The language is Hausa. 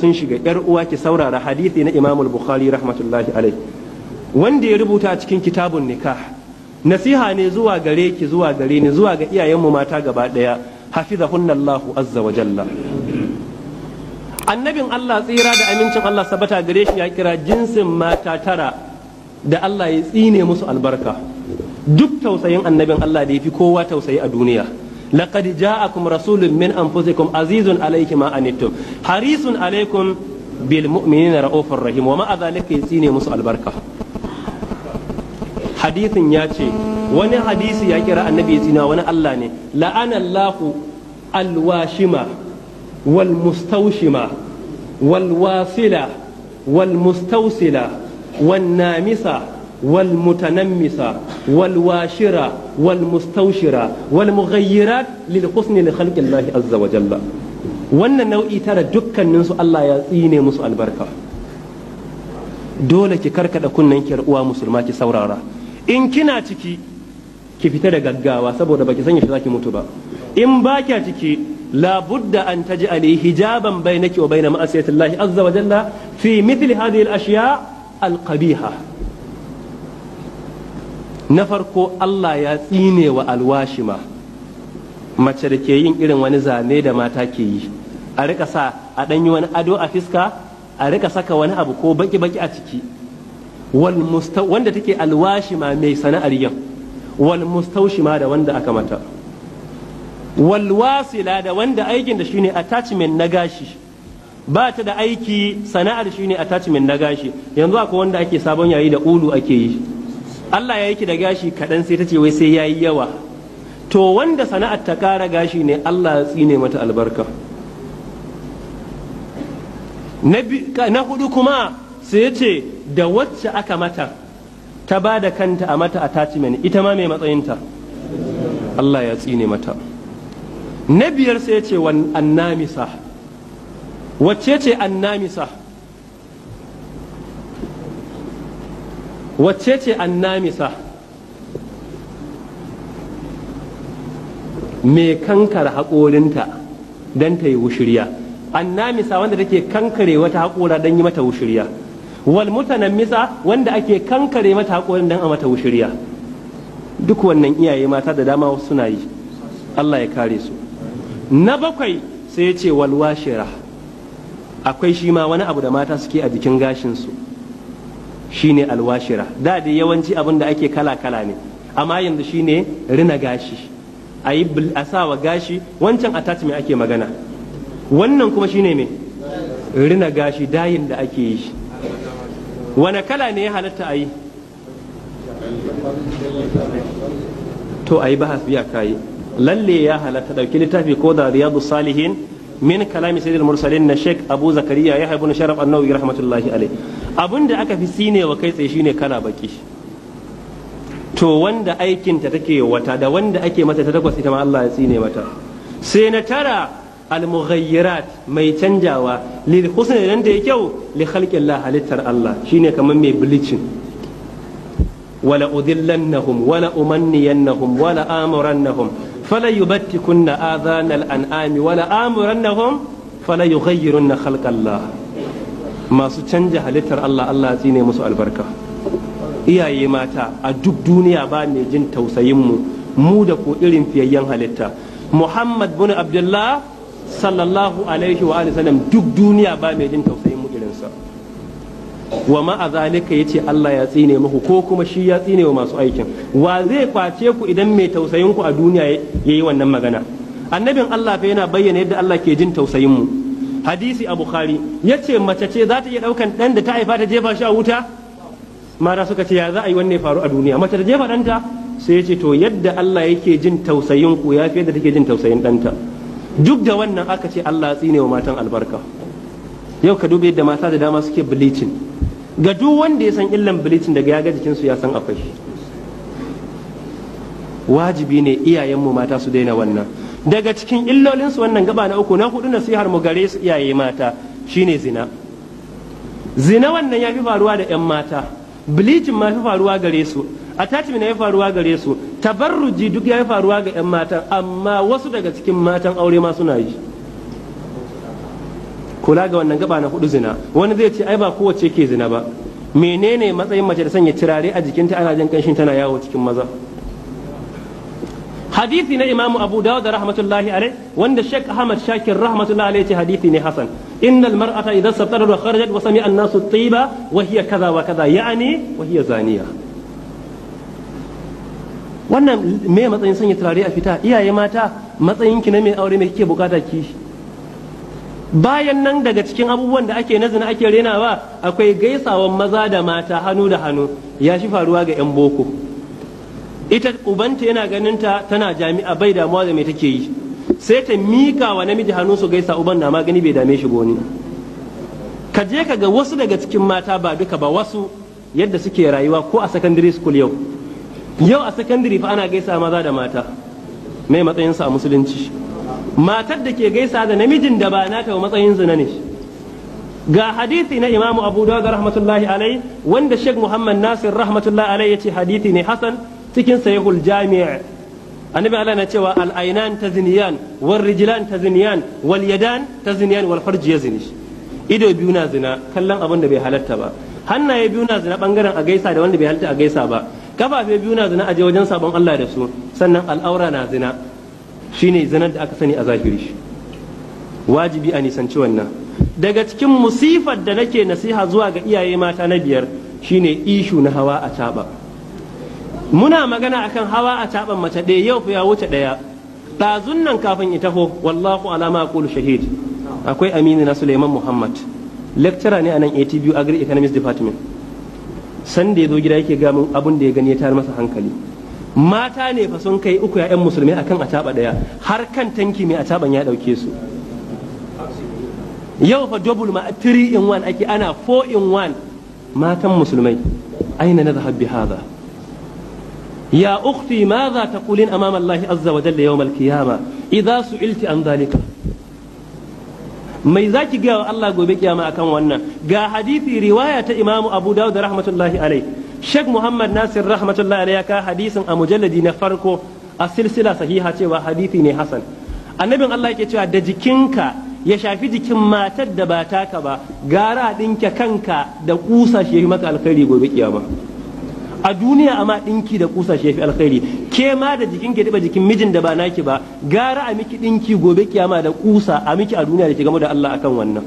sun shiga. Yar uwa ki saurara hadisi na Imam al-Bukhari rahmatullahi alaihi wanda ya rubuta a cikin kitabun nikah. Nasiha ne zuwa gare ki, zuwa gare ni, zuwa ga iyayenmu mata gaba daya. Hafizahunallahu azza wa jalla. Annabin Allah tsira da amincin Allah sabata gare shi ya kira jinsin mata tara da Allah ya tsine musu albarka. Duk tausayin annabin Allah da ya fi kowa tausayi a duniya. لقد جاءكم رسول من أنفسكم عزيز عليكم ما أنتم حريص عليكم بالمؤمنين رؤوف رحيم وما ذلك يسيني مسو البركة. حديث ياتي وانا حديث يا كرا النبي يسينا وانا الله ني لعن الله الواشمة والمستوشمة والواصلة والمستوصلة والنامسة والمتنمسة والواشرة والمستوشرة والمغيرات للحسن لخلق الله عز وجل. wannan nau'i tara dukkaninsu Allah ya tsine musu albarka. Dole ki karkada kunnen ki uwa musulma ki saurara. In kina ciki ki fita da gaggawa saboda baki san yaushe zaki mutu ba. In ba kya ciki la budda an taj'ali hijaban bainaki wa bain ma'asiyati Allah azza wa jalla fi mithli hadhihi al-ashya al-qabiha. Na farko Allah ya tsine wa alwashima, mace da ke yin irin wani zane da mata ke yi, a rika sa a ɗanyi wani ado a fiska, a rika saka wani abu ko baki-baki a ciki, wanda take alwashima mai sana'ar yin, wal mustaushima da wanda aka mata, wal wasila da wanda aikin da shine attachment na gashi, ba ta da aiki sana'ar shine attachment na gashi. Yanzu akwai wanda ake sabon yayi da ulu ake yi. Allah ya yi da gashi kaɗan sai ta ce wai sai ya yi yawa. To wanda sana'ar ta ƙara gashi ne Allah ya tsine mata albarka. Na hudu kuma sai ya ce da wacce aka mata ta ba da kanta a mata attachment ita ma mai matsayinta Allah ya tsine mata. Na biyar sai ya ce annamisa. Wacce ce annamisa? Wacce ce annamisa? Me kankara haƙorinta don ta yi wushirya. Annamisa wanda take kankare wata haƙora don yi mata wushirya. Wal mutanammisa wanda ake kankare mata haƙorin don a mata wushirya. Duk wannan iyaye mata da dama suna yi. Allah ya kare su. Na bakwai sai ya ce walwashira. Akwai shi ma wani abu da mata suke a jikin gashinsu. Shine alwashira. Da yawanci abin da ake kala-kala ne, amma yanzu shine rina gashi, a sa wa gashi. Wancan attachment ake magana, wannan kuma shine me rina gashi, dayin da ake yi. Wane kala ne ya halatta a yi? To a yi bahas biya kayi. Lalle ya halatta. Ɗauki littafi ko da Riyadu Salihin min kalami sayyidil mursalin na Sheikh Abu Zakariya ya haibu na Sharaf Annawi rahmatullahi alaihi. Abin da aka fi sine wa kai tsaye shine kala baki. To wanda aikinta take wata da wanda ake mata ta takwas ita ma Allah ya tsine mata. Sai na tara al-mughayyirat mai canjawa lil husni dan da ya kyau li khalqillah halittar Allah shine kamar mai bleaching. Wala udillannahum wala umanniyannahum wala amurannahum fala yubattikunna adhanal an'ami wala amurannahum fala yughayyirunna khalqallah. Masu canja halittar Allah Allah ya tsine musu albarka. Iyaye mata a duk duniya ba ne jin tausayin mu da ko irin fiyayyen halitta Muhammad bin Abdullah sallallahu alaihi wa sallam. Duk duniya ba mai jin tausayin mu irinsa. Wa ma'a zalika yace Allah ya tsine muku ko kuma shi ya tsine wa masu aikin. Wa zai kwace ku idan mai tausayin ku a duniya yayi wannan magana? Annabin Allah fa yana bayyana yadda Allah ke jin tausayin mu. Hadisi a Bukhari yace mace ce za ta iya daukan dan da ta haifa ta jefa shi a wuta. Mata suka ce ya za a yi wannan faru a duniya? Mace ta jefa danta? Sai yace to yadda Allah yake jin tausayin ku ya fi yadda take jin tausayin danta. Duk da wannan aka ce Allah ya tsine wa matan albarka. Yau ka duba yadda mata da dama suke bleaching. Ga duk wanda ya san illan bleaching daga ya ga jikinsu ya san akwai. Wajibi ne iyayenmu mata su daina wannan. Daga cikin illolinsu wannan gaba na uku na hudu nasihar mu gare su iyaye mata shine zina. Zina wannan ya fi faruwa da 'yan mata, bleaching ma fi faruwa gare su, attachment ya fi faruwa gare su, tabarruji duk ya fi faruwa ga 'yan matan, amma wasu daga cikin matan aure ma suna yi. kula ga wannan gaba na hudu zina. Wani zai ce ai ba kowace ke zina ba, menene matsayin mace da sanya turare a jikinta ana jin kanshin tana yawo cikin maza? Hadisi na Imam Abu Dawud rahmatullahi alaihi wanda Sheikh Ahmad Shakir rahmatullahi alaihi ce hadisi ne hasan. Innal mar'ata idza sabtarat wa kharajat wa sami'a an-nasu at-tayyiba wa hiya kaza wa kaza ya'ni wa hiya zaniya. Wannan me matsayin sanya turare a fita? Iyaye mata, matsayin ki na mai aure me kike bukata ki? Bayan nan daga cikin abubuwan da ake nazina ake renawa akwai gaisawan maza da mata hannu da hannu, ya shi faruwa ga 'yan boko. Ita ubanta yana ganin ta tana jami'a bai damuwa da me take yi, sai ta mika wa namiji hannu su gaisa, uban na magani bai dame shi goni. Ka je ka ga wasu daga cikin mata, ba duka ba, wasu yadda suke rayuwa ko a secondary school yau a secondary fa ana gaisa maza da mata. Me matsayinsa a musulunci? Matar da ke gaisa da namijin da ba nata matsayin zina ne. Ga hadisi na Imam Abu Dawud rahmatullahi alaihi wanda Sheikh Muhammad Nasir rahmatullahi alaihi yace hadisi ne hasan cikin Sahihul Jami'. Annabi Allah na cewa al-aynan tazniyan wal rijlan tazniyan wal yadan tazniyan wal farj yazni. Ido biyu na zina, kallon abin da bai halatta ba. Hannaye biyu na zina bangaren a gaisa da wanda bai halatta a gaisa ba. Kafafe biyu na zina a je wajen sabon Allah da su. Sannan al'aura na zina. Shine zinar da aka sani a zahiri. Wajibi a nisanci wannan. Daga cikin musifar da nake nasiha zuwa ga iyaye mata na biyar shine ishu na hawa a taba. Muna magana akan hawa a taban mace ɗaya, yau fa ya wuce ɗaya. Ɗazun nan kafin ita ho, wallahu alama aqulu shahid. Akwai Aminu na Suleiman Muhammad, lecturer ne a nan ATBU Agri Economics Department. San da ya zo gida yake ga mun abun da ya gani ya tayar masa hankali. Mata ne fa sun kai 3 'ya'yan musulmai akan a taba ɗaya, har kan tanki mai a taban ya ɗauke su. Yau fa double ma 3 in 1 ake, ana 4 in 1. Matan musulmai aina nadhhab bi hadha? يا أختي ماذا تقولين أمام الله عز وجل يوم القيامة إذا سئلت عن ذلك؟ mai zaki ga wa Allah gobe kiyama akan wannan? Ga hadisi riwaya ta Imam Abu Dawud rahmatullahi alaihi, Sheikh Muhammad Nasir rahmatullahi alaihi ya ka hadisin a mujalladi na farko a silsila sahiha cewa hadisi ne hasan. Annabin Allah yake cewa da jikinka ya shafi jikin matar da ba taka ba, gara dinke kanka da kusa shi maka alkhairi gobe kiyama. A duniya amma dinki da kusa shi yafi alkhairi. Ke ma da jikin ke taba jikin mijin da ba naki ba, gara a miki dinki gobe kiyama da kusa a miki a duniya da ke game da Allah akan wannan.